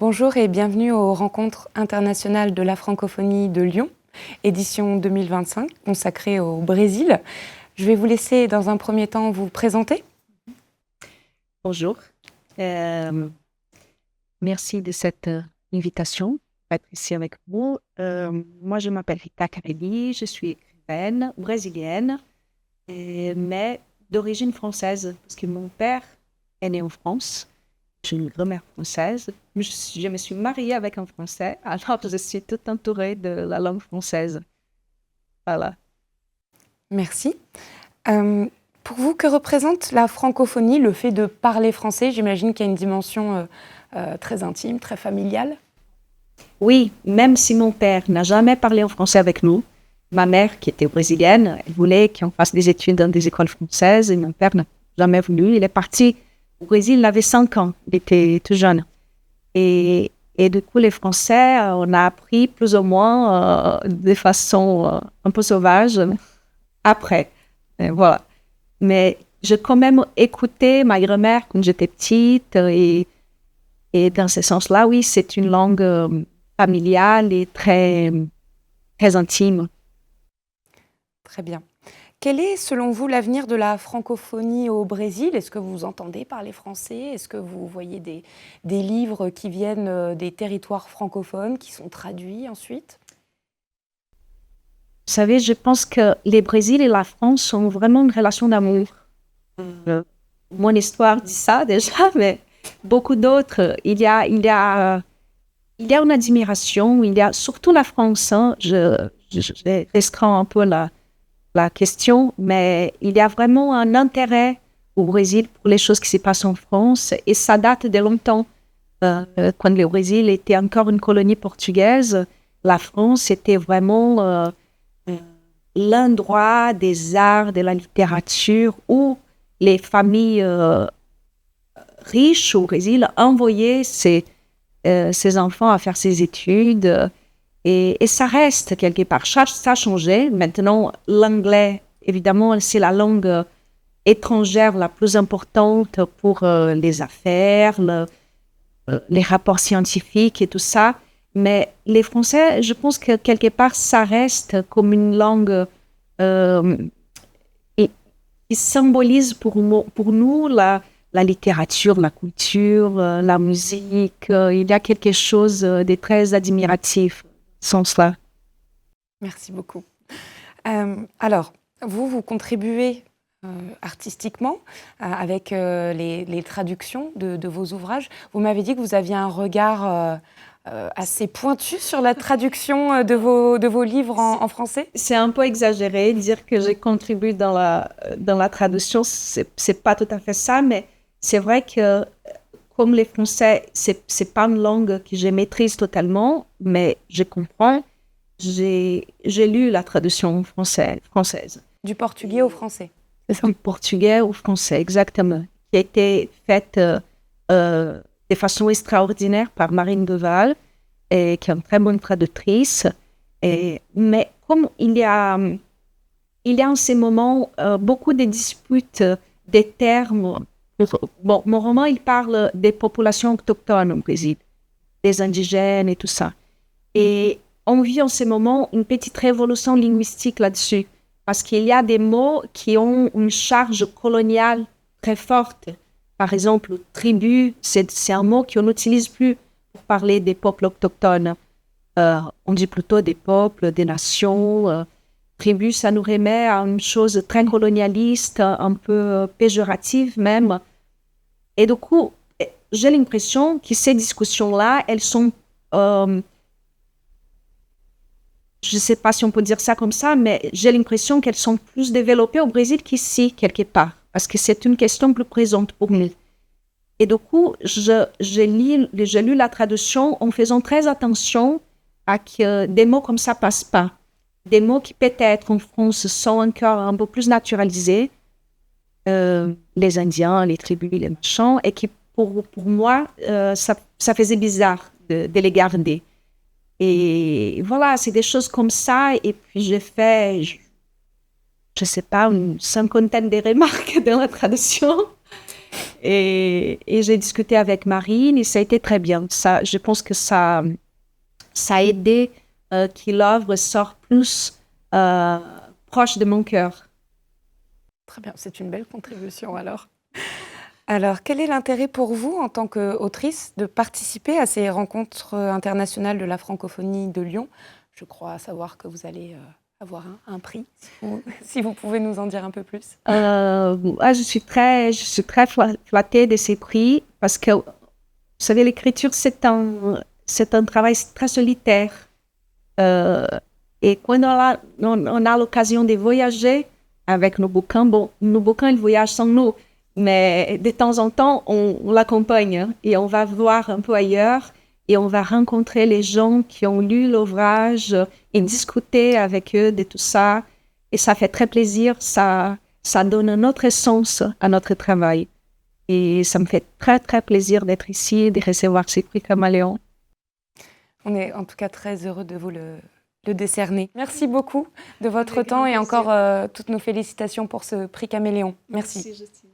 Bonjour et bienvenue aux Rencontres internationales de la francophonie de Lyon, édition 2025, consacrée au Brésil. Je vais vous laisser dans un premier temps vous présenter. Bonjour. Merci de cette invitation pour être ici avec vous. Moi, je m'appelle Rita Carelli, je suis écrivaine brésilienne, mais d'origine française, parce que mon père est né en France. J'ai une grand-mère française. Je me suis mariée avec un Français, alors je suis toute entourée de la langue française. Voilà. Merci. Pour vous, que représente la francophonie, le fait de parler français? J'imagine qu'il y a une dimension très intime, très familiale. Oui, même si mon père n'a jamais parlé en français avec nous, ma mère, qui était brésilienne, elle voulait qu'on fasse des études dans des écoles françaises et mon père n'a jamais voulu. Il est parti au Brésil, il avait 5 ans, il était tout jeune. Et du coup, les Français, on a appris plus ou moins de façon un peu sauvage après. Voilà. Mais j'ai quand même écouté ma grand-mère quand j'étais petite et dans ce sens-là, oui, c'est une langue familiale et très, très intime. Très bien. Quel est, selon vous, l'avenir de la francophonie au Brésil? Est-ce que vous entendez parler français? Est-ce que vous voyez des livres qui viennent des territoires francophones, qui sont traduits ensuite? Vous savez, je pense que les Brésil et la France ont vraiment une relation d'amour. Mon histoire dit ça déjà, mais beaucoup d'autres. Il y a une admiration, il y a surtout la France. Hein, je restreins un peu la question, mais il y a vraiment un intérêt au Brésil pour les choses qui se passent en France et ça date de longtemps. Quand le Brésil était encore une colonie portugaise, la France était vraiment l'endroit des arts, de la littérature où les familles riches au Brésil envoyaient ses enfants à faire ses études. Et ça reste quelque part. Ça a changé. Maintenant, l'anglais, évidemment, c'est la langue étrangère la plus importante pour les affaires, les rapports scientifiques et tout ça. Mais les Français, je pense que quelque part, ça reste comme une langue qui symbolise pour nous la littérature, la culture, la musique. Il y a quelque chose de très admiratif sans cela. Merci beaucoup. Alors, vous contribuez artistiquement avec les traductions de vos ouvrages. Vous m'avez dit que vous aviez un regard assez pointu sur la traduction de vos livres en français. C'est un peu exagéré dire que j'ai contribué dans la traduction. C'est pas tout à fait ça, mais c'est vrai que comme les Français, c'est pas une langue que je maîtrise totalement, mais je comprends. J'ai lu la traduction française. Du portugais au français. C'est ça. Du portugais au français, exactement. Qui a été faite de façon extraordinaire par Marine Deval, et qui est une très bonne traductrice. Mais comme il y a en ces moments beaucoup de disputes des termes. Bon, mon roman, il parle des populations autochtones au Brésil, des indigènes et tout ça. Et on vit en ce moment une petite révolution linguistique là-dessus, parce qu'il y a des mots qui ont une charge coloniale très forte. Par exemple, tribu, c'est un mot qu'on n'utilise plus pour parler des peuples autochtones. On dit plutôt des peuples, des nations. Tribu, ça nous remet à une chose très colonialiste, un peu péjorative même. Et du coup, j'ai l'impression que ces discussions-là, elles sont... je ne sais pas si on peut dire ça comme ça, mais j'ai l'impression qu'elles sont plus développées au Brésil qu'ici, quelque part, parce que c'est une question plus présente pour nous. Et du coup, j'ai lu la traduction en faisant très attention à que des mots comme ça ne passent pas. Des mots qui peut-être en France sont encore un peu plus naturalisés, les Indiens, les tribus, les machins, et qui pour moi, ça faisait bizarre de les garder. Et voilà, c'est des choses comme ça. Et puis, j'ai fait, je sais pas, une cinquantaine de remarques dans la traduction. Et j'ai discuté avec Marine et ça a été très bien. Ça, je pense que ça a aidé que l'œuvre sorte plus proche de mon cœur. Très bien, c'est une belle contribution alors. Alors, quel est l'intérêt pour vous, en tant qu'autrice, de participer à ces rencontres internationales de la francophonie de Lyon? Je crois savoir que vous allez avoir un prix, si vous pouvez nous en dire un peu plus. Je suis très flattée de ces prix parce que, vous savez, l'écriture, c'est un travail très solitaire. Et quand on a l'occasion de voyager avec nos bouquins, nos bouquins, ils voyagent sans nous, mais de temps en temps, on l'accompagne et on va voir un peu ailleurs et on va rencontrer les gens qui ont lu l'ouvrage et discuter avec eux de tout ça. Et ça fait très plaisir, ça donne un autre sens à notre travail. Et ça me fait très, très plaisir d'être ici et de recevoir ce prix Caméléon. On est en tout cas très heureux de vous le décerner. Merci beaucoup de votre temps et encore toutes nos félicitations pour ce prix Caméléon. Merci. Justine.